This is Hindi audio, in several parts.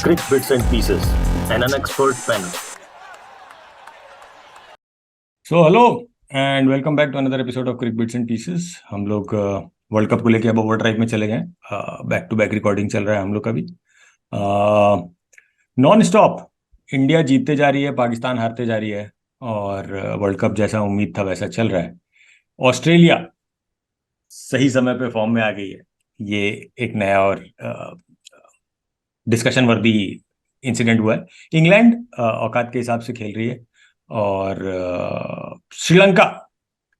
Crick Bits and Pieces, and an expert panel. So hello and welcome back to another episode of cric bits and pieces. हम लोग वर्ल्ड कप को लेके अब ओवरड्राइव में चले गए। बैक टू बैक रिकॉर्डिंग चल रहा है हम लोग का भी नॉन स्टॉप। इंडिया जीतते जा रही है, पाकिस्तान हारते जा रही है, और वर्ल्ड कप जैसा उम्मीद था वैसा चल रहा है। ऑस्ट्रेलिया सही समय पे फॉर्म में आ गई है। ये एक नया और डिस्कशन वर्दी इंसिडेंट हुआ है। इंग्लैंड औकात के हिसाब से खेल रही है, और Sri Lanka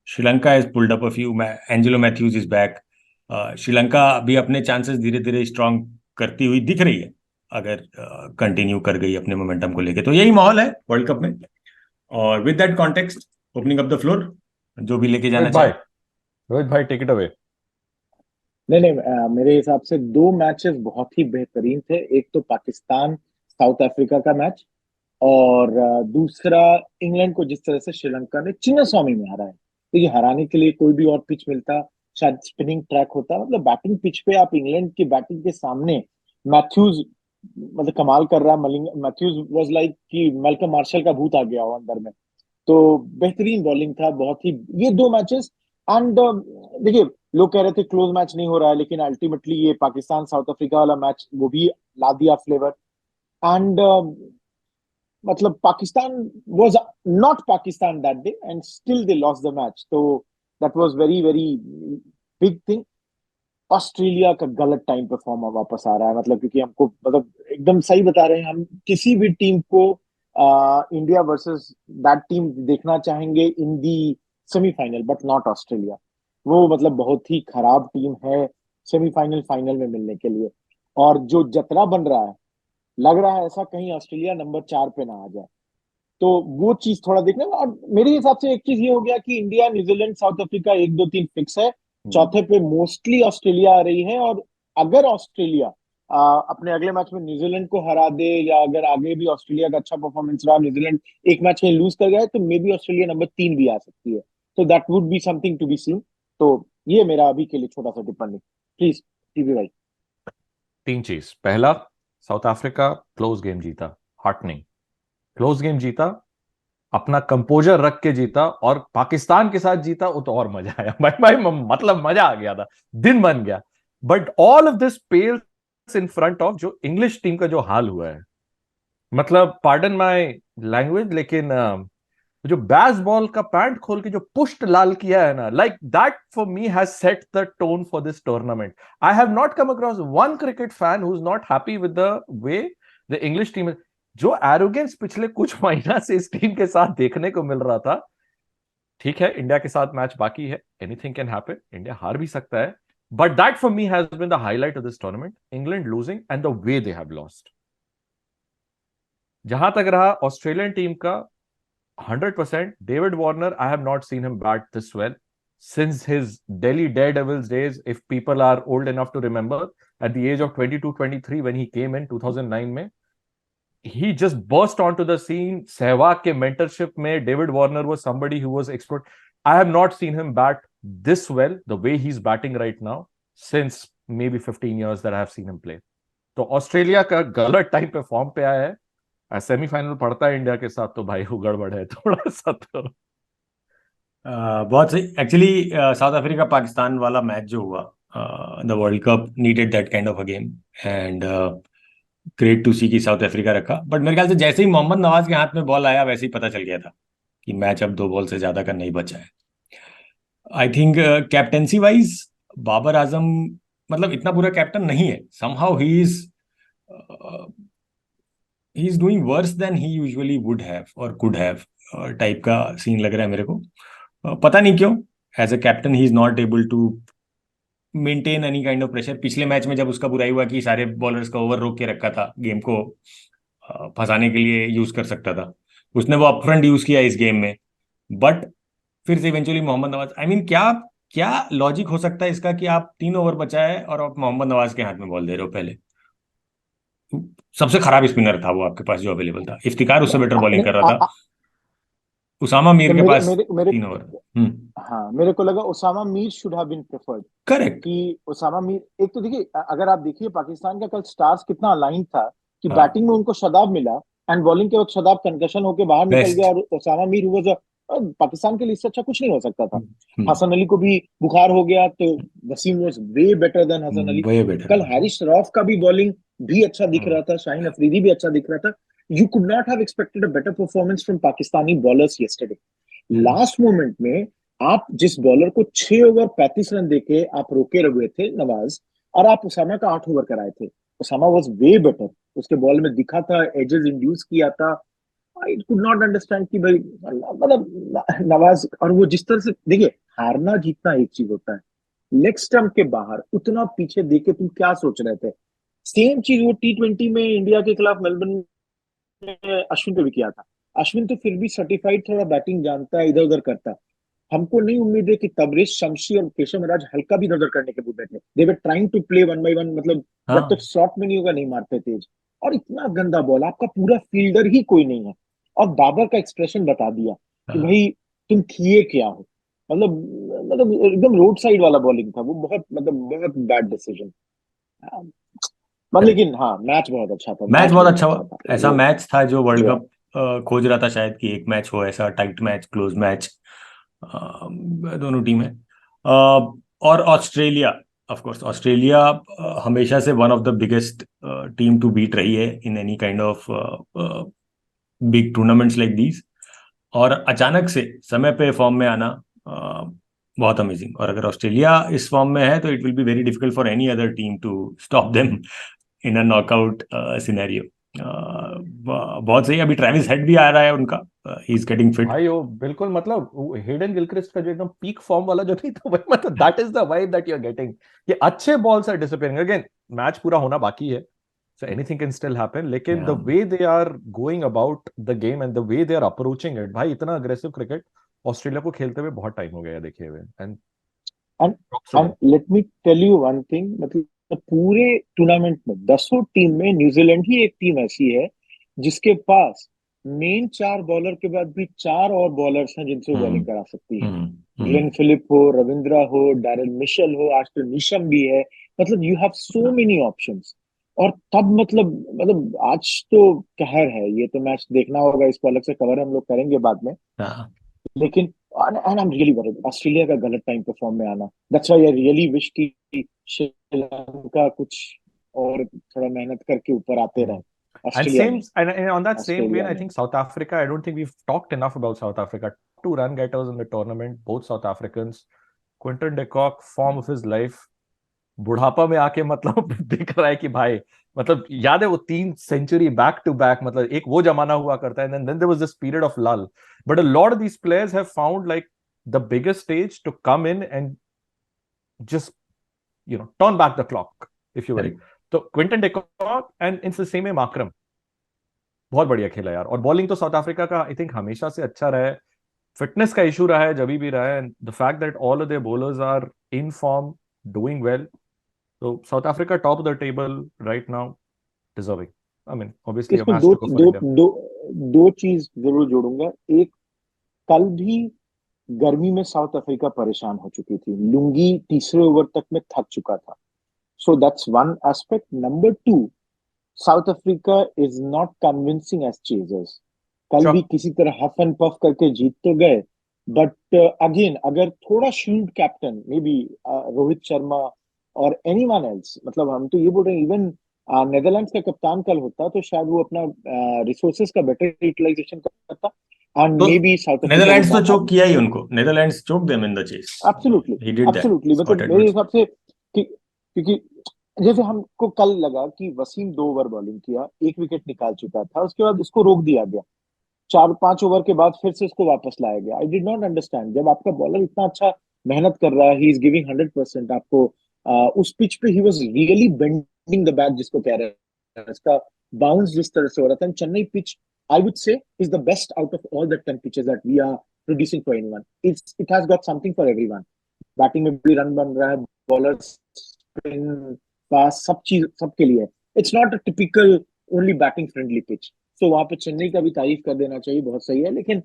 Sri Lanka is pulled up a few. Angelo Mathews is back. Sri Lanka भी अपने चांसेस धीरे धीरे स्ट्रांग करती हुई दिख रही है, अगर कंटिन्यू कर गई अपने मोमेंटम को लेके। तो यही माहौल है वर्ल्ड कप में। और with that context, opening up the floor, जो भी लेके जाना चाहे। रोहित भाई टेक इट अवे। नहीं नहीं, मेरे हिसाब से दो मैचेस बहुत ही बेहतरीन थे। एक तो पाकिस्तान साउथ अफ्रीका का मैच, और दूसरा इंग्लैंड को जिस तरह से श्रीलंका ने चिन्नास्वामी में हराया। तो ये हराने के लिए कोई भी और पिच मिलता, शायद स्पिनिंग ट्रैक होता। मतलब बैटिंग पिच पे आप इंग्लैंड की बैटिंग के सामने मैथ्यूज मतलब कमाल कर रहा है। मैथ्यूज वाज लाइक कि मेल्कम मार्शल का भूत आ गया हो अंदर में। तो बेहतरीन बॉलिंग था बहुत ही ये दो मैचेस। एंड देखिए, लोग कह रहे थे क्लोज मैच नहीं हो रहा है, लेकिन अल्टीमेटली ये पाकिस्तान साउथ अफ्रीका वाला मैच वो भी ला दिया फ्लेवर। एंड मतलब Pakistan was not Pakistan that day and still they lost the match. तो that was very very big thing. Australia का गलत टाइम पे फॉर्म वापस आ रहा है, मतलब क्योंकि हमको मतलब एकदम सही बता रहे हैं, हम किसी भी टीम को इंडिया वर्सेस दैट टीम देखना चाहेंगे इन दी सेमीफाइनल, बट नॉट ऑस्ट्रेलिया। वो मतलब बहुत ही खराब टीम है सेमीफाइनल फाइनल में मिलने के लिए। और जो जतरा बन रहा है, लग रहा है ऐसा कहीं ऑस्ट्रेलिया नंबर 4 पे ना आ जाए। तो वो चीज थोड़ा देखना। और मेरे हिसाब से एक चीज ये हो गया कि India, New Zealand, south Africa 1 2 3 fix है। चौथे पे मोस्टली ऑस्ट्रेलिया आ रही है। और अगर ऑस्ट्रेलिया अपने अगले मैच में न्यूजीलैंड को हरा दे, या अगर आगे भी ऑस्ट्रेलिया का अच्छा परफॉर्मेंस रहा, न्यूजीलैंड एक मैच में लूज कर गया है, तो मे बी ऑस्ट्रेलिया नंबर 3 भी आ सकती है। तो that would be something to be seen. तो ये मेरा अभी के लिए छोटा सा टिप्पणी। प्लीज टीवी भाई। तीन चीज। पहला, साउथ अफ्रीका क्लोज गेम जीता, हार्टनिंग क्लोज गेम जीता, अपना कंपोजर रख के जीता, और पाकिस्तान के साथ जीता। वो तो और मजा आया भाई भाई, मतलब मजा आ गया था, दिन बन गया। But all of this pales in front of जो इंग्लिश टीम का जो हाल हुआ है। मतलब पार्डन माय लैंग्वेज, लेकिन जो बैस बॉल का पैंट खोल के जो पुष्ट लाल किया है ना, like that for me has set the tone for this tournament. I have not come across one cricket fan who is not happy with the way the English team. जो एरोगेंस पिछले कुछ महीना से इस टीम के साथ देखने को मिल रहा था। ठीक है, इंडिया के साथ मैच बाकी है, एनीथिंग कैन हैपन, इंडिया हार भी सकता है। But that for me has been the highlight of this tournament, England losing and the way they have lost. जहां तक रहा ऑस्ट्रेलियन टीम का, 100%. David Warner, I have not seen him bat this well since his Delhi Daredevils days. If people are old enough to remember, at the age of 22, 23, when he came in 2009 mein, he just burst onto the scene. Sehwag ke mentorship mein, David Warner was somebody who was expert. I have not seen him bat this well, the way he's batting right now, since maybe 15 years that I have seen him play. तो ऑस्ट्रेलिया का गलत टाइम पे फॉर्म पे आया है। सेमीफाइनल पड़ता है इंडिया के साथ तो भाई वो गड़बड़ है थोड़ा सा। तो बहुत सही। एक्चुअली साउथ अफ्रीका पाकिस्तान वाला मैच जो हुआ, the world cup needed that kind of a game, and great to see कि साउथ अफ्रीका रखा। बट मेरे ख्याल से जैसे ही मोहम्मद नवाज के हाथ में बॉल आया, वैसे ही पता चल गया था कि मैच अब 2 बॉल से ज्यादा का नहीं बचा है। I think captaincy wise Babar Azam मतलब इतना बुरा कैप्टन नहीं है। Somehow he is doing worse then he usually would have और कुड हैव टाइप का सीन लग रहा है मेरे को। पता नहीं क्यों as a captain he is not able to maintain any kind of pressure. पिछले मैच में जब उसका बुराई हुआ कि सारे बॉलर्स का ओवर रोक के रखा था, गेम को फंसाने के लिए यूज कर सकता था, उसने वो अपफ्रंट यूज किया इस गेम में। बट फिर से eventually Mohammad Nawaz, I mean क्या क्या लॉजिक हो सकता है इसका कि आप 3 ओवर बचाए और आप मोहम्मद नवाज के हाथ में बॉल दे रहे हो। पहले सबसे खराब स्पिनर था वो आपके पास जो अवेलेबल था। इफ्तिकार उससे बेटर बॉलिंग कर रहा था। उसामा मीर के पास 3 ओवर। हाँ, मेरे को लगा Usama Mir should have been preferred. Correct. कि उसामा मीर, एक तो देखिए, अगर आप देखिए पाकिस्तान का कल स्टार्स कितना अलाइन था। कि हाँ। बैटिंग में उनको शदाब मिला एंड बॉलिंग के वक्त शदाब कंकशन होके बाहर निकल Best. गया, और ओसामा मीर हुआ पाकिस्तान के लिए इससे अच्छा कुछ नहीं हो सकता था। हम्म, हसन अली को भी बुखार हो गया, तो Wasim was way better than Hasan Ali. way better. कल हैरिस रॉफ का भी बॉलिंग भी अच्छा दिख हम्म। रहा था, शाहीन अफरीदी भी अच्छा दिख रहा था। You could not have expected a better performance from Pakistani bowlers yesterday. Last moment में आप जिस बॉलर को 6 ओवर 35 रन देके आप रोके हुए थे नवाज, और आप उसामा का 8 ओवर कराए थे, उसामा वाज वे बेटर। उसके बॉल में दिखा था, एजेस इंड्यूस किया था। आई कुड नॉट अंडरस्टैंड कि भाई मतलब नवाज, और वो जिस तरह से देखिए, हारना जीतना एक चीज होता है, लेग स्टंप के बाहर उतना पीछे देके तुम क्या सोच रहे थे। सेम चीज वो T20 में इंडिया के खिलाफ मेलबर्न में अश्विन पे भी किया था। अश्विन तो फिर भी सर्टिफाइड थोड़ा बैटिंग जानता है, इधर उधर करता है। हमको नहीं उम्मीद है कि तबरेज शमशी और केशव महाराज हल्का भी इधर उधर करने के मूड में थे। They were trying to play one by one, मतलब जब हाँ तक शॉट में नहीं होगा नहीं मारते तेज। और इतना गंदा बॉल, आपका पूरा फील्डर ही कोई नहीं है। और बाबर का एक्सप्रेशन बता दिया कि हाँ। भाई तुम किए क्या हो। मतलब मतलब एकदम रोड साइड वाला बॉलिंग था वो, बहुत मतलब बहुत बैड डिसीजन। मतलब Correct. लेकिन हाँ, मैच बहुत अच्छा था, मैच मैच बहुत बहुत अच्छा अच्छा हुआ, था ऐसा वो। मैच था जो वर्ल्ड या कप खोज रहा था शायद, कि एक मैच हो ऐसा टाइट मैच, क्लोज मैच, दोनों टीमें। और ऑस्ट्रेलिया, ऑफ कोर्स ऑस्ट्रेलिया हमेशा से one of the biggest team to beat रही है in any kind of big tournaments like these. और अचानक से समय पे फॉर्म में आना बहुत अमेजिंग। और अगर ऑस्ट्रेलिया इस फॉर्म में है तो it will be very difficult for any other team to stop them in a knockout scenario. बहुत सही। अभी ट्रेविस हेड भी आ रहा है उनका, ही इज गेटिंग फिट। भाई वो बिल्कुल मतलब हेडन गिलक्रिस्ट का जो एकदम पीक फॉर्म वाला जो नहीं था, वही मतलब that is the vibe that you are getting. ये अच्छे balls are disappearing again, match पूरा होना बाकी है, so anything can still happen, लेकिन the way they are going about the game and the way they are approaching it, भाई इतना aggressive क्रिकेट ऑस्ट्रेलिया को खेलते हुए बहुत टाइम हो गया देखे हुए। And and and let me tell you one thing, मतलब पूरे टूर्नामेंट में 10 टीम में न्यूजीलैंड ही एक टीम ऐसी है जिसके पास मेन 4 बॉलर के बाद भी 4 और बॉलर्स हैं जिनसे वो बॉलिंग करा सकती है। ग्लेन फिलिप हो, रविंद्रा हो, डैरेल मिशेल हो, आज तो नीशम भी है। मतलब you have so many options. और तब मतलब आज तो कहर है। ये तो मैच देखना होगा, इसको अलग से कवर हम लोग करेंगे बाद में। हाँ, लेकिन and I am really worried Australia का गलत टाइम पे फॉर्म में आना। That's why I really wish कि श्रीलंका कुछ और थोड़ा मेहनत करके ऊपर आते रहे। And ऑस्ट्रेलिया same, नहीं, and on that same vein, Australia I नहीं। think South Africa, I don't think we've talked enough about South Africa. 2 run getters in the tournament, both South Africans. Quinton de Kock, form of his life. बुढ़ापा में आके मतलब दिख रहा है कि भाई, मतलब याद है वो 3 सेंचुरी बैक टू बैक, मतलब एक वो जमाना हुआ करता है, and then there was this period of lull. But a lot of these players have found like the biggest stage to come in and just, you know, turn back the clock, if you will. correct. तो Quinton de cock and in the same way माकरम बहुत बढ़िया खेला यार। और बॉलिंग तो साउथ अफ्रीका का आई थिंक हमेशा से अच्छा रहा है। फिटनेस का इशू रहा है जब भी रहा है, and the fact that all of their bowlers are in form, doing well, तो South Africa top of the table right now, deserving. I mean obviously इसमें हैज दो टू गो फॉर दो इंडिया। दो दो चीज जरूर जोड़ूंगा। एक, कल भी गर्मी में साउथ अफ्रीका परेशान हो चुकी थी, लुंगी तीसरे ओवर तक में थक चुका था। So that's one aspect. Number 2, South Africa is not convincing as chasers. कल भी किसी तरह हफ एंड पफ करके जीत तो गए, बट अगेन अगर थोड़ा shield captain may be Rohit Sharma और एनीवन एल्स, मतलब हम तो ये बोल रहे हैं इवन नेदरलैंड्स का कप्तान कल होता तो शायद वो अपना रिसोर्सेज का बेटर यूटिलाइजेशन करता, एंड तो maybe South Africa would Netherlands तो नॉट चोक हैव। किया ही उनको, Netherlands choke them in the chase. Absolutely, he did that, absolutely. Scott मतलब मेरे एडवर्ड्स। हिसाब से क्योंकि जैसे हमको कल लगा कि वसीम 2 ओवर बॉलिंग किया, 1 विकेट निकाल चुका था, उसके बाद उसको रोक दिया गया, 4-5 ओवर के बाद फिर से उसको वापस लाया गया। आई डिड नॉट अंडरस्टैंड, जब आपका बॉलर इतना अच्छा मेहनत कर रहा है, ही इज गिविंग 100%, आपको उस पिच पे he was really bending the bat जिसको कह रहे हैं, इसका बाउंस जिस तरह से हो रहा था। Chennai pitch I would say is the best out of all the 10 pitches that we are producing for anyone. It has got something for everyone. Batting में भी रन बन रहा है, बॉलर स्पिन पास सब चीज सबके लिए। It's not a typical only batting friendly pitch. तो वहां पे चेन्नई का भी तारीफ कर देना चाहिए, बहुत सही है। लेकिन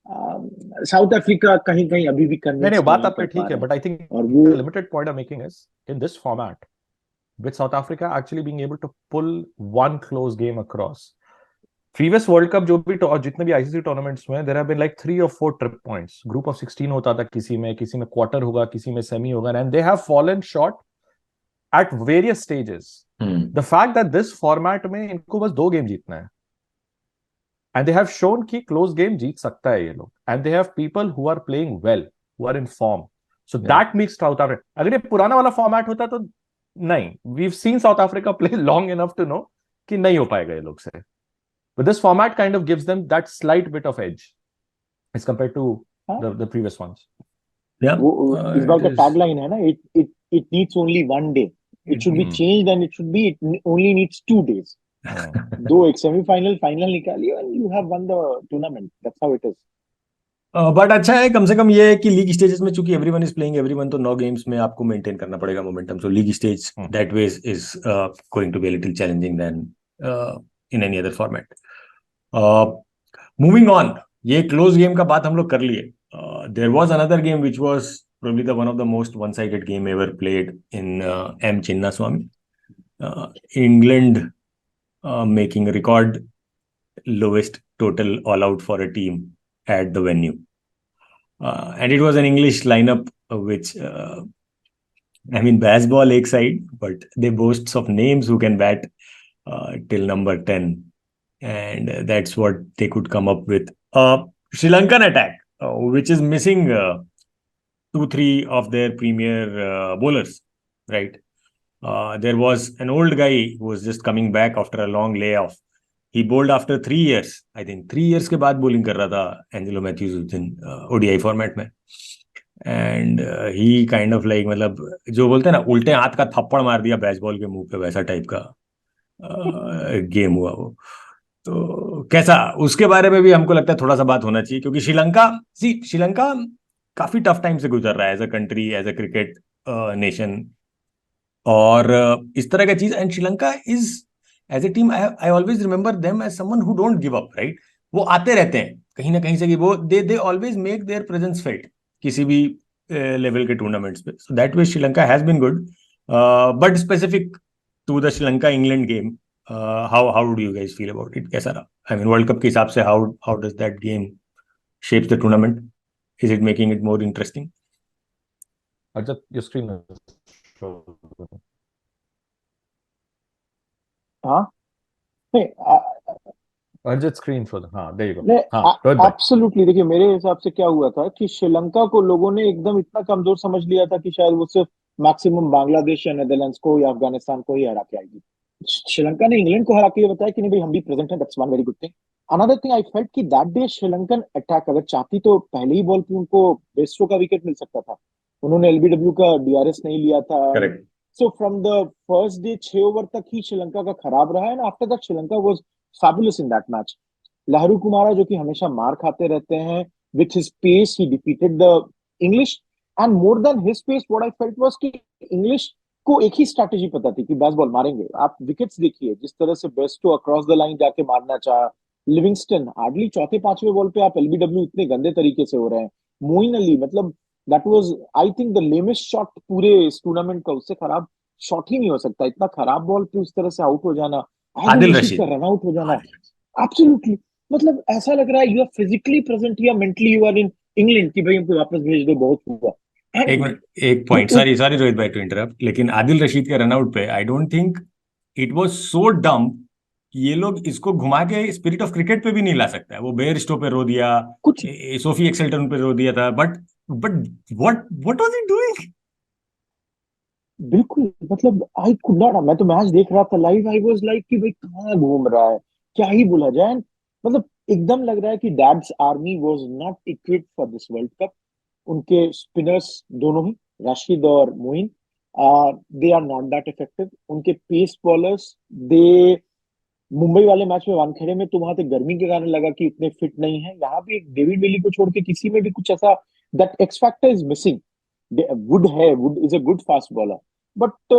साउथ अफ्रीका कहीं कहीं अभी भी नहीं नहीं, कन्विंस बात नहीं आपकी कर ठीक पा है, रहे हैं। बट आई थिंक और वो limited point I am making is in this format with South Africa actually being able to pull one close game across. Previous World Cup जो भी और जितने भी ICC टूर्नामेंट्स में there have been like 3 or 4 trip points. Group of 16 होता था किसी में quarter होगा, किसी में semi होगा, and they have fallen short at various stages. The fact that this format में इनको बस 2 गेम जीतना है, and they have shown कि close game जीत सकता है ये लोग, and they have people who are playing well, who are in form. So that makes South Africa. अगर ये पुराना वाला फॉर्मेट होता तो नहीं, we've seen South Africa play long enough to know कि नहीं हो पाएगा ये लोग से. But this format kind of gives them that slight bit of edge as compared to the previous ones. Yeah. इस बार का टैगलाइन है ना, it needs only one day. It should be changed and it only needs 2 days. दो एक सेमीफाइनल फाइनल निकालिए and you have won the tournament. That's how it is. But अच्छा है कम से कम ये है कि लीग स्टेजेस में चूंकि एवरीवन इज प्लेइंग एवरीवन, तो 9 गेम्स में आपको मेंटेन करना पड़ेगा momentum. So league stage that way is going to be a little challenging than in any other format. Moving on, ये क्लोज गेम का बात हम लोग कर लिए. There was another game which was probably the one of the most one sided game ever played in M Chinnaswamy. England making record lowest total all out for a team at the venue, and it was an English lineup which I mean baseball एक side, but they boasts of names who can bat till number 10, and that's what they could come up with. Sri Lankan attack which is missing 2-3 of their premier bowlers, right? There was an old guy who was just coming back after a long layoff. He bowled after 3 years. I think 3 years के बाद bowling कर रहा था एंजेलो मैथ्यूज उस दिन ODI फॉर्मेट में. And he kind of like मतलब जो बोलते हैं ना उल्टे हाथ का थप्पड़ मार दिया बेसबॉल के मुंह पे, वैसा टाइप का गेम हुआ वो. तो कैसा, उसके बारे में भी हमको लगता है थोड़ा सा बात होना चाहिए, क्योंकि श्रीलंका काफी टफ टाइम से गुजर रहा है as a country, as a cricket nation, और इस तरह का चीज. And Sri Lanka is as a team, I always remember them as someone who don't give up, right? वो आते रहते हैं कहीं ना कहीं से कि वो they always make their presence felt किसी भी लेवल के टूर्नामेंट्स पे. So that way Sri Lanka has been good. But specific to the Sri Lanka England game, how do you guys feel about it? कैसा रहा? आई मीन वर्ल्ड कप के हिसाब से how does that game shapes the tournament? Is it making it more interesting? Arjat, your screen हाँ नहीं, Arjat screen for हाँ there you go. नहीं, हाँ रोहित भाई. एब्सोल्युटली. देखिए मेरे हिसाब से क्या हुआ था कि श्रीलंका को लोगों ने एकदम इतना कमजोर समझ लिया था कि शायद वो सिर्फ मैक्सिमम बांग्लादेश या नेदरलैंड्स को या अफगानिस्तान को ही हरा के आएगी. श्रीलंका ने इंग्लैंड को हरा के ये बताया कि नहीं भाई हम भी प्रेजेंट हैं. That's one very good thing. Another thing I felt कि दैट डे श्रीलंकन अटैक अगर चाहती तो पहले ही बॉल पे उनको बेस्टो का विकेट मिल सकता था. उन्होंने एलबीडब्ल्यू का डीआरएस नहीं लिया था. Correct. So from the first day 6 over तक ही श्रीलंका का खराब रहा है. After that Sri Lanka was fabulous in that match. Lahiru Kumara जो कि हमेशा मार खाते रहते हैं, with his pace he defeated the English, and more than his pace what I felt was कि English को एक ही स्ट्रैटेजी पता थी कि बेस बॉल मारेंगे. आप विकेट्स देखिए जिस तरह से बेस्टो अक्रॉस द लाइन जाके मारना चाहा. लिविंगस्टन हार्डली चौथे पांचवें बॉल पे आप एलबीडब्ल्यू इतने गंदे तरीके से हो रहे हैं. मोइन अली मतलब that was I think the lamest shot पूरे इस टूर्नामेंट का. उससे खराब शॉट ही नहीं हो सकता. इतना खराब बॉल पे उस तरह से आउट हो जाना, आदिल रशीद का रन आउट हो जाना, एब्सोल्युटली मतलब ऐसा लग रहा है यू आर फिजिकली प्रेजेंट या mentally you are in England कि भाई हमको वापस भेज दो, बहुत हुआ. एक मिनट, एक पॉइंट, सॉरी रोहित भाई टू इंटरप्ट, लेकिन आदिल रशीद के रनआउट पे I don't think it was so डम कि ये लोग इसको घुमा के स्पिरिट ऑफ क्रिकेट पे भी नहीं ला सकता है. वो बेयर स्टो पे रो दिया, कुछ सोफी एक्सेल्टन पे रो दिया था, but what was he doing? बिल्कुल मतलब आई कुड नॉट. मैं तो मैच देख रहा था लाइव. आई वाज लाइक कि भाई कहाँ घूम रहा है, क्या ही बोला जाए. मतलब एकदम लग रहा है कि dad's army was not equipped for this world cup. उनके स्पिनर्स दोनों ही राशिद और Moeen they are not that effective. उनके पेस बॉलर्स दे मुंबई वाले मैच में वानखेड़े में तो वहां पे गर्मी के कारण लगा कि इतने फिट नहीं है. यहाँ भी एक डेविड विली को छोड़ के किसी में भी कुछ ऐसा that x factor is missing. Would is a good fast bowler but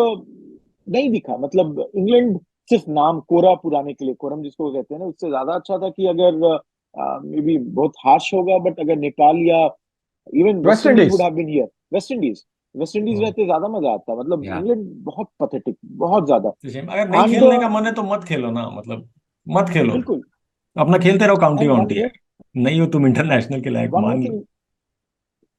नहीं दिखा. मतलब इंग्लैंड सिर्फ नाम कोरा पुराने के लिए, कोरम जिसको कहते हैं ना, उससे ज्यादा अच्छा था कि अगर मे बी बहुत हार्श होगा बट अगर नेपाल या even West Indies would have been here. West Indies West Indies हाँ। रहते ज्यादा मजा आता, मतलब या इंग्लैंड बहुत पथेटिक, बहुत ज्यादा। अगर नहीं एंड खेलने का मन है तो मत खेलो ना, मतलब मत खेलो, बिल्कुल। अपना खेलते रहो काउंटी एंड वाउंटी यार, नहीं हो तुम इंटरनेशनल के लायक वन मोर मान लो। Thing,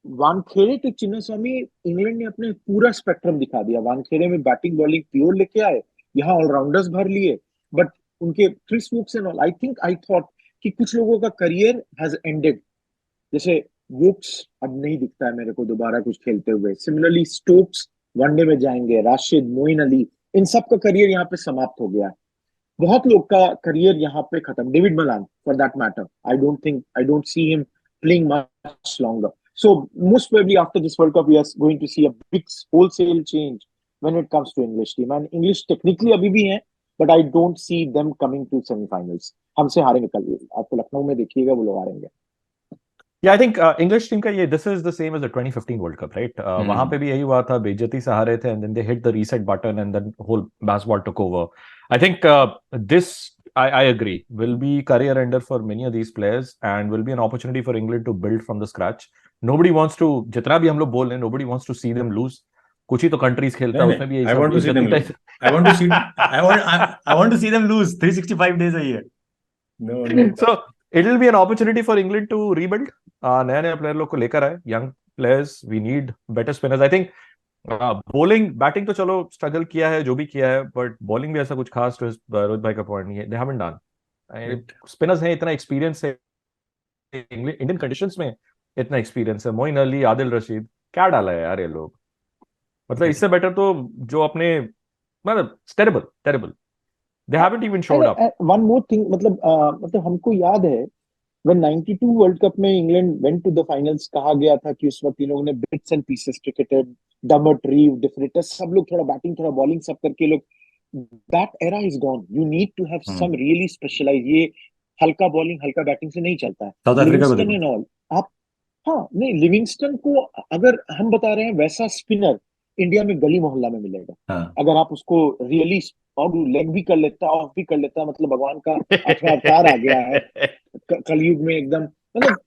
Wankhede to Chinnaswamy, England ने अपने पूरा स्पेक्ट्रम दिखा दिया। वानखेड़े में बैटिंग बॉलिंग प्योर लेके आए, यहाँ ऑलराउंडर्स भर लिए, बट उनके Chris Woakes and all, I thought कि कुछ लोगों का करियर हैज एंडेड। जैसे वोक्स अब नहीं दिखता है मेरे को दोबारा कुछ खेलते हुए। सिमिलरली स्टोक्स वनडे में जाएंगे, राशिद, मोइन अली, इन सब का करियर यहाँ पे समाप्त हो गया है। बहुत लोग का करियर यहाँ पे खत्म, David Malan for that matter, I don't see him playing much longer. So most probably after this World Cup, we are going to see a big wholesale change when it comes to English team. And English technically अभी भी हैं, but I don't see them coming to semi-finals. हमसे हारेंगे कल, आपको लखनऊ में देखिएगा वो लोग हारेंगे। Yeah, I think English team का ये this is the same as the 2015 World Cup, right? वहां पे भी यही हुआ था, बेइज्जती से हारे थे, and then they hit the reset button and then whole baseball took over. I think this I agree will be career ender for many of these players and will be an opportunity for England to build from the scratch. Nobody wants to, जितना भी हम लोग बोल रहे हैं, nobody wants to see them lose. कुछ ही तो कंट्रीज खेलता है, उसमें भी यही I want to see them lose. I want to see I want to see them lose 365 days a year. No. So it will be an opportunity for England to rebuild. नया नया प्लेयर लोग को लेकर आए, young players. We need better spinners. I think bowling, batting तो चलो स्ट्रगल किया है जो भी किया है, बट बॉलिंग भी ऐसा कुछ खास तो रोहित भाई का पॉइंट नहीं है, दे हैवंट डन। स्पिनर्स हैं, इतना एक्सपीरियंस है इंडियन कंडीशंस में, इतना एक्सपीरियंस है, मोइन अली, आदिल रशीद, क्या डाला है यार ये लोग, मतलब इससे बेटर तो जो अपने, मतलब terrible terrible, they haven't even showed up. One more thing, मतलब हमको याद है when 92 वर्ल्ड कप में England went to the finals, कहा गया था कि उस वक्त इन लोगों ने bits and pieces cricketed, Dermot, Reeve, DeFreitas, सब लोग थोड़ा बैटिंग थोड़ा बॉलिंग सब करके लोग, that era is gone. You need to have some really specialise, ये हल्का बॉलिंग हल्का बैटिंग से नहीं चलता है। साउथ अफ्रीका को लिविंगस्टन एंड ऑल, आप, हाँ नहीं, लिविंगस्टन को अगर हम बता रहे हैं वैसा स्पिनर इंडिया में गली मोहल्ला में मिलेगा। हाँ। अगर आप उसको रियली, और लेग भी कर लेता, ऑफ भी कर लेता, मतलब भगवान का आठवां अवतार आ गया है कलयुग में एकदम, मतलब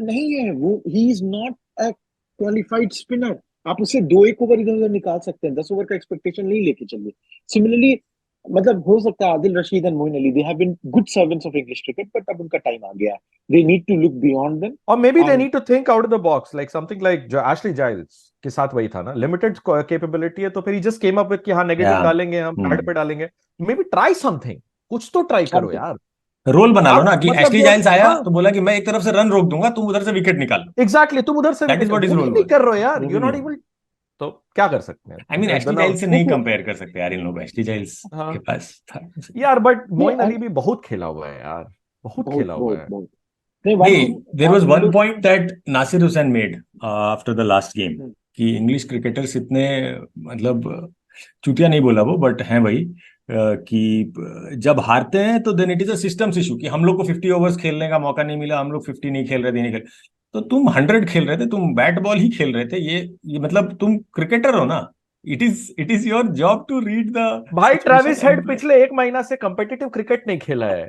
नहीं है वो, ही is not a qualified spinner. आप उसे 2-1 ओवर इधर उधर निकाल सकते हैं, 10 ओवर का एक्सपेक्टेशन नहीं लेके चलिए। सिमिलरली मतलब हो सकता है Adil Rashid and Moin Ali, they have been good servants of English cricket, but अब उनका टाइम आ गया है, they need to look beyond them, और may be they and- need to think out of the box, like something like जो एशली जाइल्स के साथ वही था ना, लिमिटेड कैपेबिलिटी है, तो फिर ही जस्ट केम अप विद कि हाँ नेगेटिव Yeah. डालेंगे हम, पैड पे डालेंगे, मे बी ट्राई समथिंग, कुछ तो ट्राई करो यार, रोल बना लो ना कि मतलब एशली जो- जाइल्स आया हाँ। तो बोला कि मैं एक तरफ से रन रोक दूंगा, तुम उधर से विकेट निकाल लो। एग्जैक्टली, तुम उधर से That is what his वो भी role नहीं was. कर रहे हो यार, वो भी यू नॉट नहीं। इवन, तो क्या कर सकते हैं? आई मीन एशली जाइल्स से नहीं कंपेयर कर सकते यार इन लोगों को, एशली जाइल्स हाँ। के पास था। यार बट मोइन नहीं, अली भी बहुत खेला हुआ है यार, बहुत बहुत खेला हुआ बहुत है। बहुत नहीं, नहीं, there was one लोग- point that Nasir Hussain made after the last game हम्म। कि इंग्लिश क्रिकेटर्स इतने, मतलब चूतिया नहीं बोला वो, बट हैं वही, कि जब हारते हैं तो then it is a systems issue कि हम लोग को 50 ओवर्स खेलने का मौका नहीं मिला, हम लोग 50 नहीं खेल रहे थे, नहीं खेल, तो तुम 100 खेल रहे थे, तुम बैट बॉल ही खेल रहे थे, ये मतलब तुम क्रिकेटर हो ना, it is your job to read the भाई ट्रेविस हेड पिछले 1 महीना से कंपेटिटिव क्रिकेट नहीं खेला है,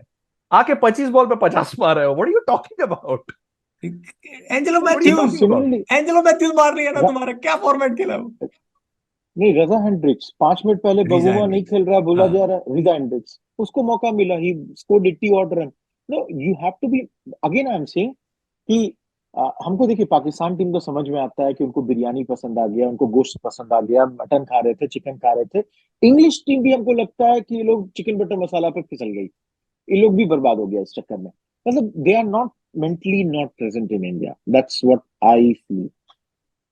आके 25 बॉल पे 50 मार रहे हो, what are you talking about? Angelo What are you Mathews, talking about? Similarly, Angelo Mathews मार लिया ना तुम्हारा, क्या फॉर्मेट खेला वो? नहीं, रजा हेंड्रिक्स 5 मिनट पहले रिजा बबुआ नहीं हेंड्रिक्स, खेल रहा, बोला हाँ। जा रहा है रिजा हेंड्रिक्स, उसको मौका मिला, he scored 80 odd run. No, you have to be, again I am saying कि हमको देखिए पाकिस्तान टीम तो समझ में आता है कि उनको बिरयानी पसंद आ गया, उनको गोश्त पसंद आ गया, मटन खा रहे थे, चिकन खा रहे थे। इंग्लिश टीम भी हमको लगता है कि ये लोग चिकन बटर मसाला पे फिसल गई, ये लोग भी बर्बाद हो गया इस चक्कर में, मतलब they are not mentally not present in India, that's what I feel.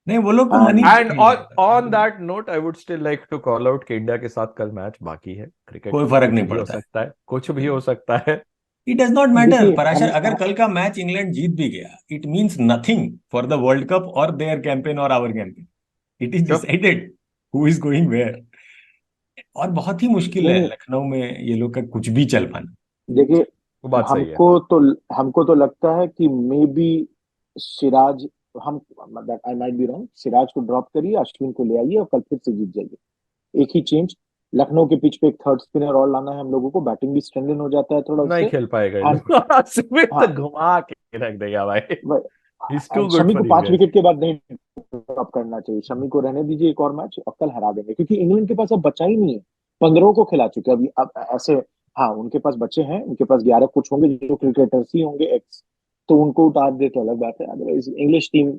नहीं, वो लोग को money and on that note I would still like to call out कि इंडिया के साथ कल मैच बाकी है, क्रिकेट कोई फर्क नहीं हो पड़ता है, सकता है, कुछ भी हो सकता है। इट डज नॉट मैटर देखिए, पराशर, अगर कल का मैच इंग्लैंड जीत भी गया, it means nothing for the world cup और देयर कैंपेन और our campaign, it is decided who is going where, और बहुत ही मुश्किल है नहीं, लखनऊ में ये लोग का कुछ भी चल पाना। देखिए वो बात सही है। हमको तो लगता है कि मे बी सिराज, हम, I might be wrong, Siraj को ड्रॉप करिए, अश्विन को ले आइए और कल फिर से जीत जाइए। एक ही चेंज, लखनऊ के पिच पे एक थर्ड स्पिनर और लाना है हम लोगों को, बैटिंग भी स्ट्रेंथन हो जाता है थोड़ा नहीं उससे। खेल पाएगा ये हाँ, लोग। स्मिथ हाँ। घुमा के रख देगा भाई। He's too good Shami for को you 5 guys. विकेट के बाद नहीं ड्रॉप करना चाहिए, शमी को रहने दीजिए एक और मैच और कल हरा देंगे, क्योंकि इंग्लैंड के पास अब बचा ही नहीं है। 15 को खिला चुके हैं अभी, अब ऐसे। हाँ, उनके पास बच्चे हैं, उनके पास 11 कुछ होंगे जो क्रिकेटर्स ही होंगे एक्स, तो उनको उतार दे तो अलग बात है, अदरवाइज इंग्लिश टीम।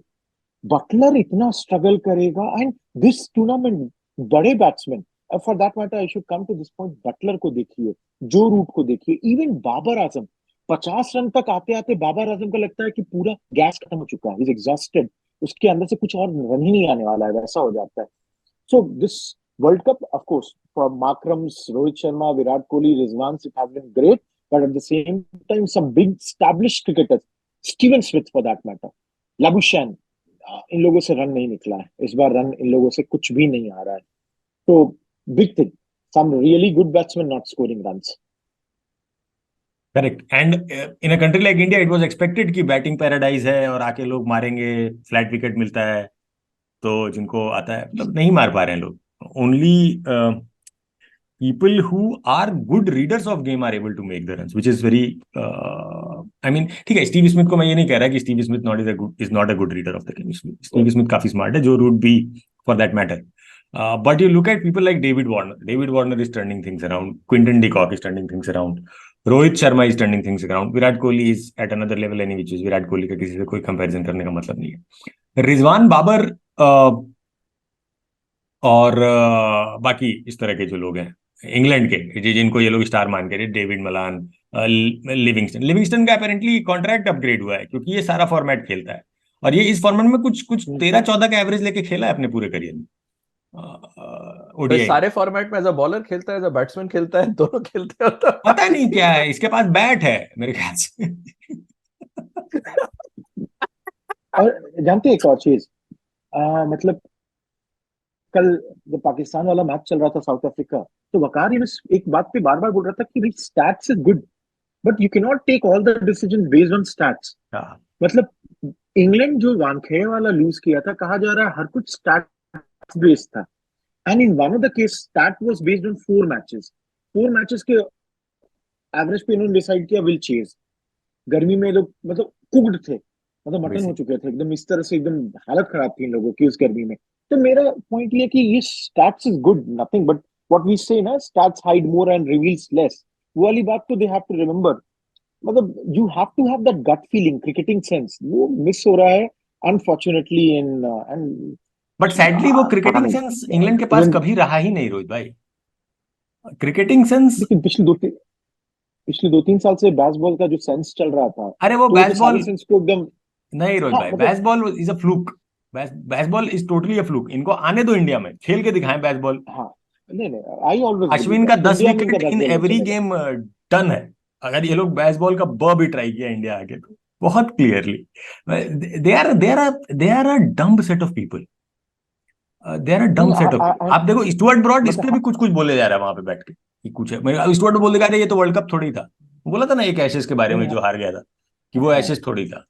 बटलर इतना स्ट्रगल करेगा, एंड दिस टूर्नामेंट बड़े batsman, for that matter I should come to this point, Buttler को देखिए, जो रूट को देखिए, इवन बाबर आजम 50 रन तक आते आते बाबर आजम का लगता है कि पूरा गैस खत्म हो चुका है, इज एग्जॉस्टेड, उसके अंदर से कुछ और रन ही नहीं आने वाला है, वैसा हो जाता है। So this world cup, of course, for Markrams, Rohit Sharma, Virat Kohli, Rizwan, it has been great, but at the same time some big established cricketers, Steven Smith for that matter, Labuschagne, इन लोगों से रन नहीं निकला है इस बार, रन इन लोगों से कुछ भी नहीं आ रहा है। तो big thing, some really good batsman not scoring runs. Correct. And in a country like India it was expected कि बैटिंग पैराडाइज है और आके लोग मारेंगे, फ्लैट विकेट मिलता है, तो जिनको आता है, मतलब नहीं मार पा रहे हैं लोग। Only people who are good readers of game are able to make the runs, which is very I mean, ठीक है, स्टीव स्मिथ को मैं ये नहीं कह रहा कि Steve Smith is not a good reader of the game. Steve Smith काफी स्मार्ट है, जो रूट भी for that matter. But you look at people like David Warner. David Warner is turning things around. Quinton de Kock is turning things around. Rohit Sharma is turning things around. Virat Kohli is at another level anyway, which is Virat Kohli का किसी से कोई कंपैरिजन करने का मतलब नहीं है। रिजवान, बाबर और बाकी इस तरह के जो लोग हैं इंग्लैंड के, जिनको ये लोग स्टार मान के, डेविड मलान, लिविंगस्टन का अपेरेंटली कॉन्ट्रैक्ट अपग्रेड हुआ है क्योंकि ये सारा फॉर्मेट खेलता है, और ये इस फॉर्मेट में कुछ कुछ 13-14 का एवरेज लेके खेला है अपने पूरे करियर में तो ओडीआई। सारे फॉर्मेट में एज अ बॉलर खेलता है, एज अ बैट्समैन खेलता है, दोनों खेलते हैं तो पता नहीं क्या है, इसके पास बैट है मेरे ख्याल से। और जानते हैं एक और चीज, मतलब कल जब पाकिस्तान वाला मैच चल रहा था साउथ अफ्रीका, तो वकार यूनुस एक बात पे बार बार बोल रहा था कि भाई stats is good, but you can not take all the decision based on stats. हाँ, मतलब इंग्लैंड जो वानखेड़े वाला लूज किया था, कहा जा रहा है हर कुछ स्टैट्स बेस्ड था, and in one of the case stat was based on 4 matches, 4 matches के एवरेज पे इन्होंने डिसाइड किया विल चेज। गर्मी में लोग मतलब कुक्ड थे, मतलब मटन हो बेसिक चुके थे एकदम, इस तरह से एकदम हालत खराब थी इन लोगों की उस गर्मी में। तो मेरा पॉइंट ये कि ये stats is good, nothing but what we say ना, stats hide more and reveals less, वो वाली बात तो दे हैव टू रिमेंबर। मतलब you have to have that gut feeling, cricketing sense, वो मिस हो रहा है unfortunately in and but sadly वो पता क्रिकेटिंग नहीं। सेंस इंग्लैंड के पास इवन कभी रहा ही नहीं, रोहित भाई। क्रिकेटिंग सेंस, लेकिन पिछले 2-3 साल से बेसबॉल का जो सेंस चल रहा था, अरे वो तो वो तो सारे बेसबॉल सेंस को एकदम। नहीं रोहित हाँ भाई, मतलब, baseball is a fluke. Baseball is totally a fluke. इनको आने दो इंडिया में, खेल के दिखाएं बेसबॉल। हाँ, नहीं नहीं, आई ऑलवेज बिलीव अश्विन का दैट 10 इंडिया में इनका विकेट इन बेसबॉल नहीं एवरी चलेगा। गेम डन है। अगर ये लोग बेसबॉल का भी ट्राई किया इंडिया आके तो बहुत clearly, they are a dumb set of people. They are a नहीं डम्ब सेट ऑफ पीपल। आप देखो स्टुअर्ट ब्रॉड, इस पे भी मतलब कुछ कुछ बोले जा रहा है वहां पे बैठ के कि कुछ है। मैं स्टुअर्ट बोल देगा, अरे ये तो वर्ल्ड कप थोड़ी था। वो बोला था ना एक एशेज के बारे में नहीं, जो हार गया था, कि वो हाँ, एशेज थोड़ी था।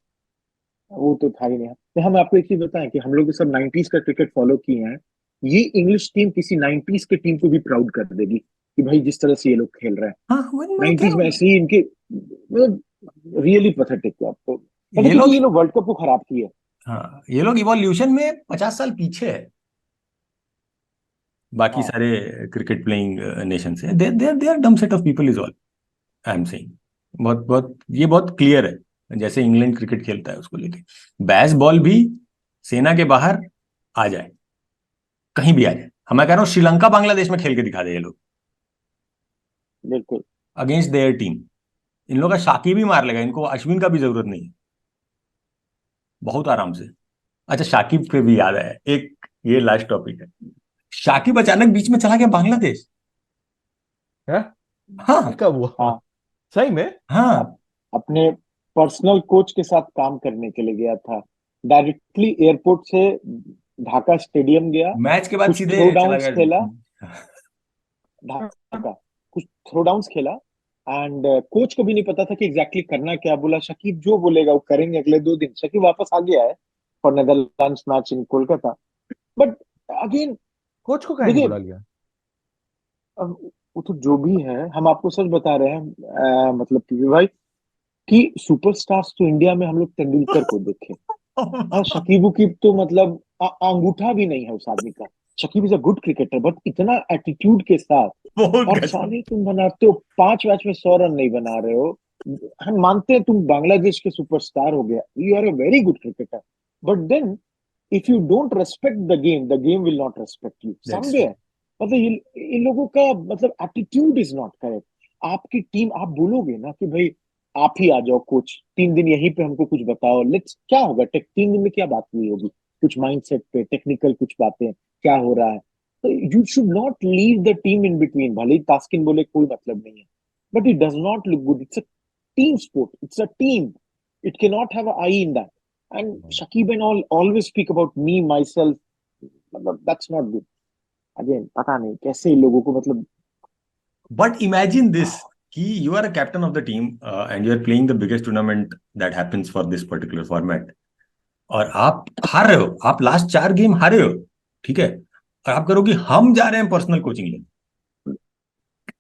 वो तो था ही नहीं। तो हम आपको एक चीज बताएं कि हम लोग सब 90s का क्रिकेट फॉलो किए हैं, ये इंग्लिश टीम किसी 90s के टीम को भी प्राउड कर देगी कि भाई जिस तरह से ये लोग खेल रहे हैं। हाँ, मैं कह 90s रहा में हूँ ऐसे ही इनके मतलब रियली पथेटिक आपको, मतलब ये क्योंकि लोग, ये लोग वर्ल्ड कप को खराब किए। हाँ ये लोग इवोल्यूशन में 50 साल पीछे है बाकी हाँ, सारे क्रिकेट प्लेइंग नेशन से। They are dumb set of people is all I am saying. बहुत बहुत ये बहुत क्लियर है जैसे इंग्लैंड क्रिकेट खेलता है उसको लेके। बैस बॉल भी सेना के बाहर आ जाए, कहीं भी आ जाए, मैं कह रहा हूँ श्रीलंका बांग्लादेश में खेल के दिखा दे ये लोग बिल्कुल। Against their team. इन लोग का शाकी भी मार लेगा, इनको अश्विन का भी जरूरत नहीं है, बहुत आराम से। अच्छा, शाकिब पे भी याद है एक, ये लास्ट टॉपिक है। शाकिब अचानक बीच में चला गया बांग्लादेश। है? हाँ कब हुआ? हाँ, सही में? अप, हाँ, अपने पर्सनल कोच के साथ काम करने के लिए गया था, डायरेक्टली एयरपोर्ट से ढाका स्टेडियम गया, मैच के बाद कुछ सीधे थ्रो चला डाउन्स खेला, गया। ढाका कुछ थ्रो डाउन्स खेला, एंड कोच को भी नहीं पता था कि एग्जैक्टली करना क्या, बोला शकीब जो बोलेगा वो करेंगे अगले 2 दिन। शकीब वापस आ गया है for Netherlands match in Kolkata. But again coach को काहे नहीं देखिए, बुला लिया? अब वो तो जो भी है, हम आपको सच बता रहे हैं, मतलब पीवी भाई, कि सुपरस्टार्स तो इंडिया में हम लोग तेंदुलकर को देखे, और शकीब उकीब तो मतलब अंगूठा भी नहीं है उस आदमी का। Shakib is a good cricketer but इतना एटीट्यूड के साथ। वो और गजब। साले तुम बनाते हो 5 मैच में 100 रन नहीं बना रहे हो। हम मानते हैं तुम बांग्लादेश के सुपरस्टार हो गया, you are a very good cricketer, but then if you don't respect the game will not respect you that's true. Somewhere. मतलब इन लोगों का मतलब एटीट्यूड इज नॉट करेक्ट। आपकी टीम, आप बोलोगे ना कि भाई आप ही आ जाओ कोच, 3 दिन यहीं पे हमको कुछ बताओ, लेट्स क्या होगा, 3 दिन में क्या बात हुई होगी, कुछ माइंडसेट पे टेक्निकल कुछ बातें, क्या हो रहा है। तो you should not leave the team in between. भले ही तास्किन बोले कोई मतलब नहीं है, but it does not look good. It's a team sport, it's a team, it can not have a I in that. And Shakib and all always speak about me my self, मतलब दैट्स नॉट गुड। अगेन पता नहीं कैसे इन लोगों को मतलब। बट इमेजिन दिस कि you are a captain of the team and you are playing the biggest tournament that happens for this particular format, और आप हार रहे हो, आप लास्ट 4 गेम हारे हो, ठीक है, और आप करो कि हम जा रहे हैं पर्सनल कोचिंग लेने।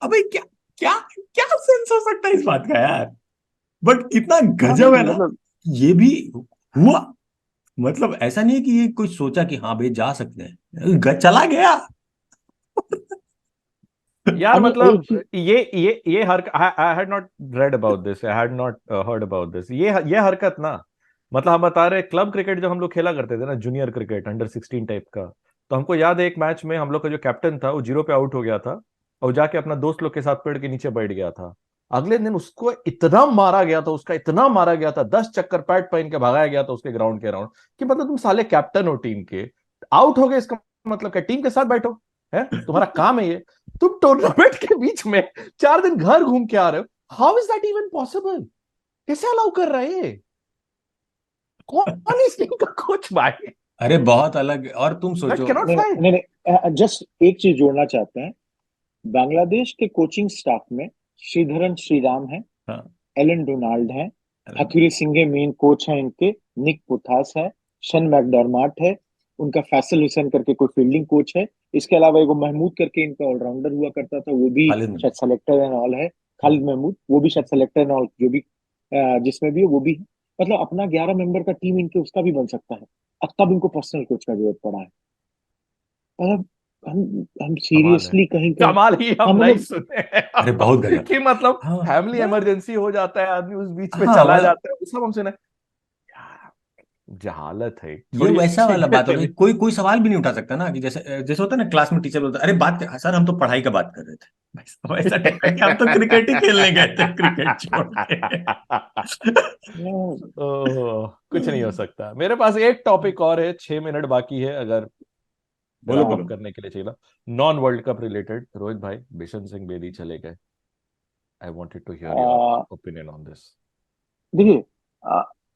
अबे क्या क्या क्या सेंस हो सकता है इस बात का यार। बट इतना हाँ गजब है नहीं ना, मतलब ये भी हुआ। मतलब ऐसा नहीं है कि ये कोई सोचा कि हाँ भाई जा सकते हैं, चला गया। यार अभी एक मतलब चीज। ये हरकत, I had not read about this, I had not heard about this. ये हरकत ना, मतलब हम बता रहे क्लब क्रिकेट जब हम लोग खेला करते थे ना, जूनियर क्रिकेट अंडर 16 टाइप का, तो हमको याद है एक मैच में हम लोग का जो कैप्टन था वो 0 पे आउट हो गया था, और जाके अपना दोस्त लोग के साथ पेड़ के नीचे बैठ गया था। अगले दिन उसको इतना मारा गया था, उसका इतना मारा गया था, 10 चक्कर पैट पहन के भगाया गया था उसके ग्राउंड के राउंड, कि मतलब तुम साले कैप्टन हो टीम के, आउट हो गए, इसका मतलब क्या टीम के साथ बैठो, है तुम्हारा काम है ये? तुम टूर्नामेंट के बीच में 4 दिन घर घूम के आ रहे हो, how is that even possible? कैसे अलाउ कर रहा है ये? कौन इस टीम का कोच भाई? अरे बहुत अलग, और तुम दैट सोचो। कैनॉट नहीं फ्लाई। नहीं नहीं, जस्ट एक चीज जोड़ना चाहते हैं। बांग्लादेश के कोचिंग स्टाफ में श्रीधरन श्रीराम है, हाँ, एलन डोनाल्ड है, हथुरी सिंह मेन कोच है इनके, निक पुथास है, शन मैकडरमाट है, उनका फैसल हुसैन करके कोई फील्डिंग कोच है। इसके अलावा एगो महमूद करके इनका ऑलराउंडर हुआ करता था, वो भी खालिद शायद महमूद। सेलेक्टर एंड ऑल है। खालिद महमूद वो भी शायद सेलेक्टर एंड ऑल, जो भी जिसमें भी है वो भी है। मतलब अपना 11 मेंबर का टीम इनके उसका भी बन सकता है। अब तब इनको पर्सनल कोच का जरूरत पड़ा है। मतलब हम कमाल है, सीरियसली कहीं कहीं। कमाल ही हाँ हम नहीं मतलब सुने अरे बहुत गजब। कि मतलब हाँ फैमिली ब- इमरजेंसी हो जाता है, आदमी उस बीच में हाँ चला मतलब जाता है, वो सब हम सुने। यार जहालत है, ये छोड़िए वैसा वाला ठीक है बात हो गई, चलिए। कोई कोई सवाल भी नहीं उठा सकता ना, कि जैसे जैसे होता है ना क्लास में टीचर बोलता है, अरे सर हम तो पढ़ाई का बात कर रहे थे। वैसा टाइप है कि हम तो क्रिकेट ही खेलने गए थे, क्रिकेट छोड़ के। ओह, कुछ नहीं हो सकता। मेरे पास एक टॉपिक और है, 6 मिनट बाकी है, अगर बोलो रैप अप बोलो। करने के लिए चाहिए। Non world cup related, Rohit भाई, बिशन सिंह बेदी चले गए। I wanted to hear your opinion on this. देखिए,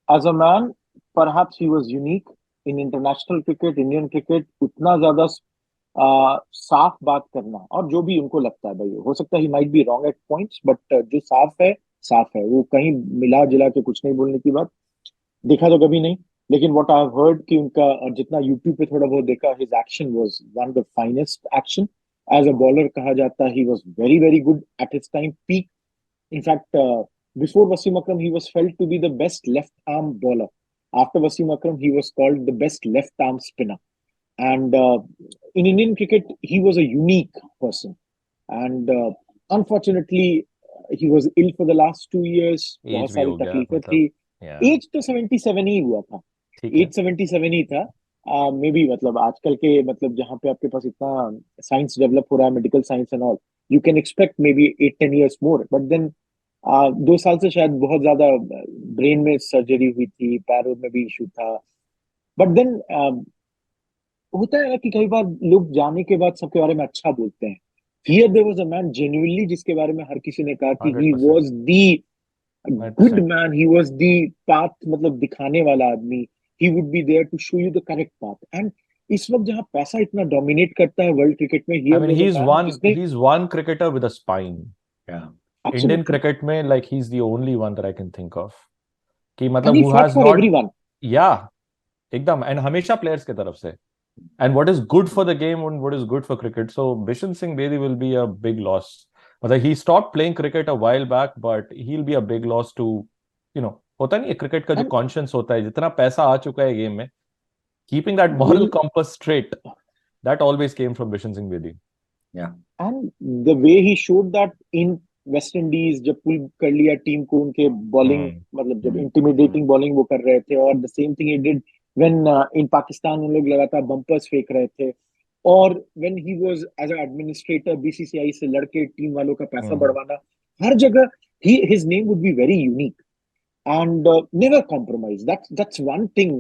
as a man perhaps he was unique in international cricket, Indian cricket. उतना ज्यादा साफ बात करना, और जो भी उनको लगता है, भाई हो सकता है he might be wrong at points, but जो साफ है, वो कहीं मिला जिला के कुछ नहीं बोलने की बात। देखा तो कभी नहीं, लेकिन व्हाट आई हैव हर्ड कि उनका, और जितना यूट्यूब पे थोड़ा बहुत देखा, his action was one of the finest action. As a bowler कहा जाता है, he was very very good at his time peak. In fact, before Wasim Akram, he was felt to be the best left-arm bowler. After Wasim Akram, he was called the best left-arm spinner. And in Indian cricket, he was a unique person. And unfortunately, he was ill for the last 2 years. As बहुत भी सारी हो गया तकलीफें थी। मतलब, या एज तो 77 ही हुआ था। ठीक है। एज 77 ही था। मे बी मतलब आजकल के मतलब जहाँ पे आपके पास इतना साइंस डेवलप हो रहा है, medical science and all, you can expect maybe 8-10 years more, but then 2 साल से शायद बहुत ज्यादा ब्रेन में सर्जरी हुई थी, पैरों में भी इशू था। बट देन होता है ना कि कई बार लोग जाने के बाद सबके बारे में अच्छा बोलते हैं। Here there was a man genuinely जिसके बारे में हर किसी ने कहा कि hundred he percent was the hundred good percent man, he was the path, मतलब दिखाने वाला आदमी। He would be there to show you the correct path. And इस वक्त जहां पैसा इतना डोमिनेट करता है वर्ल्ड क्रिकेट में, I hear mean was he a is man one जिसने he is one cricketer with a spine. Yeah. Indian absolutely, cricket में like he is the only one that I can think of, कि एंड मतलब he who fought has for not, everyone. या एकदम, एंड हमेशा प्लेयर्स की तरफ से, and what is good for the game and what is good for cricket. So Bishan Singh Bedi will be a big loss. He stopped playing cricket a while back, but he'll be a big loss to, होता नहीं है क्रिकेट का जो And- कॉन्शियंस होता है, जितना पैसा आ चुका है गेम में, keeping that moral Will- compass straight, that always came from Bishan Singh Bedi. And the way he showed that in West Indies जब पुल कर लिया टीम को, उनके बॉलिंग मतलब जब इंटिमिडेटिंग बॉलिंग वो कर रहे थे, और the same thing he did when in Pakistan उन लोग लगातार बम्पर्स फेंक रहे थे, और when he was as a administrator BCCI से लड़के टीम वालों का पैसा बढ़वाना, हर जगह he his name would be very unique and never compromise. That's one thing.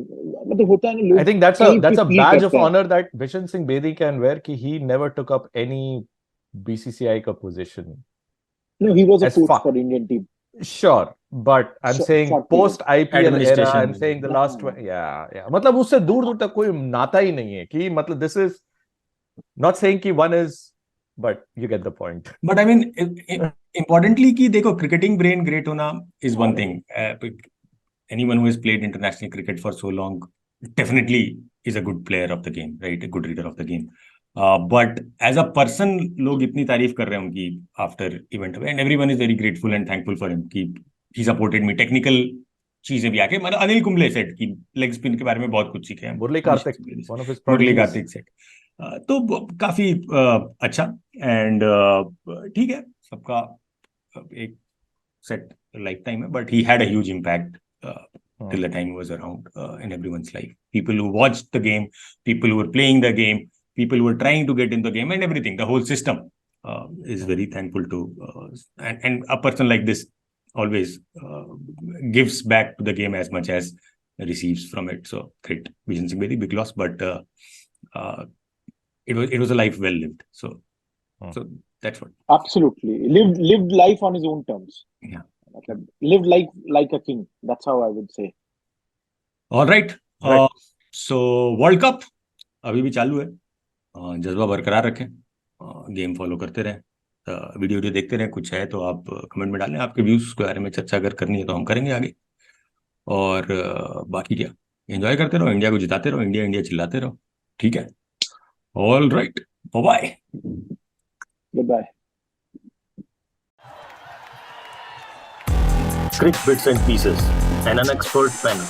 मतलब होता है ना, लोग I think that's कहीं पे a feel badge of करते हैं। honor that Bishan Singh Bedi can wear कि he never took up any BCCI का position. No, he was a As coach far- for Indian team. Sure, but I'm saying Short post IPL era, Administration I'm में। saying the last yeah, मतलब उससे दूर दूर तक कोई नाता ही नहीं है कि मतलब this is not saying कि one is, but you get the point. But I mean, importantly कि देखो, cricketing brain great होना is one thing. Anyone who has played international cricket for so long definitely is a good player of the game, right? A good reader of the game. But as a person, लोग इतनी तारीफ कर रहे हैं उनकी after event, and everyone is very grateful and thankful for him कि he supported me. Technical चीजें भी आके, मतलब अनिल कुंबले सेट कि लेग स्पिन के बारे में बहुत कुछ सीखे हैं. Murali Kartik, one of his Murali prodigies. Kartik सेट. तो काफी अच्छा, एंड ठीक है, सबका एक सेट लाइफ टाइम है, but he had a huge impact till the time he was around in everyone's life. People who watched the game, people who were playing the game, people who were trying to get in the game, and everything, the whole system is very thankful to, and a person like this always gives back to the game as much as receives from it. So great, Bishan Singh Bedi, big loss, but it was a life well lived. So that's what. Absolutely, lived life on his own terms. Yeah. Lived like a king. That's how I would say. All right. So world cup अभी भी चालू है. जज्बा बरकरार रखें, गेम फॉलो करते रहें, वीडियो देखते रहें. कुछ है तो आप कमेंट में डालें, आपके व्यूज के बारे में चर्चा अगर करनी है तो हम करेंगे आगे. और बाकी क्या, एंजॉय करते रहो, इंडिया को जिताते रहो, इंडिया इंडिया चिल्लाते रहो. ठीक है. All right, bye. Goodbye. Crick Bits and Pieces, an unexpert panel.